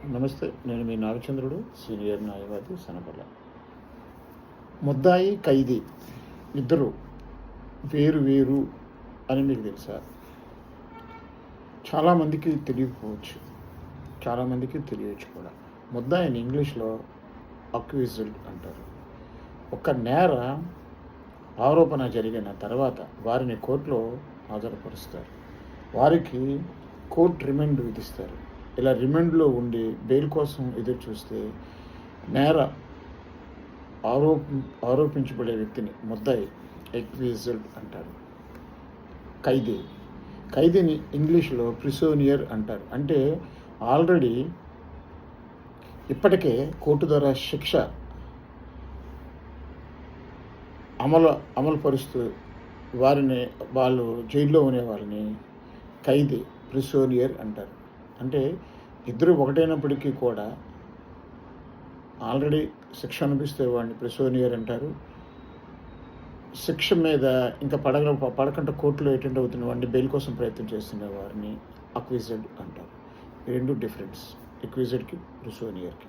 నమస్తే. నేను మీ నాగచంద్రుడు, సీనియర్ న్యాయవాది, సనపల్ల. ముద్దాయి, ఖైదీ ఇద్దరు వేరు వేరు అని మీకు తెలుసా? చాలామందికి తెలియకపోవచ్చు, చాలామందికి తెలియచ్చు కూడా. ముద్దాయిని ఇంగ్లీష్లో అక్యూజ్డ్ అంటారు. ఒక నేర ఆరోపణ జరిగిన తర్వాత వారిని కోర్టులో హాజరుపరుస్తారు. వారికి కోర్టు రిమాండ్ విధిస్తారు. ఇలా రిమాండ్లో ఉండి బెయిల్ కోసం ఎదురు చూస్తే నేర ఆరోపించబడే వ్యక్తిని ముద్దాయి, అక్యూజ్డ్ అంటారు. ఖైదీని ఇంగ్లీష్లో ప్రిసోనియర్ అంటారు. అంటే ఆల్రెడీ ఇప్పటికే కోర్టు ద్వారా శిక్ష అమలుపరుస్తూ వాళ్ళు జైల్లో ఉండే వాళ్ళని ఖైదీ, ప్రిసోనియర్ అంటారు. అంటే ఇద్దరు ఒకటైనప్పటికీ కూడా ఆల్రెడీ శిక్ష అనిపిస్తే వాడిని ప్రిసోనియర్ అంటారు. శిక్ష మీద ఇంకా పడకుండా కోర్టులో అటెండ్ అవుతున్న వాడిని బెయిల్ కోసం ప్రయత్నం చేస్తున్న వారిని అక్యూజ్డ్ అంటారు. ఈ రెండు డిఫరెన్స్, అక్యూజ్డ్కి, ప్రిసోనియర్కి.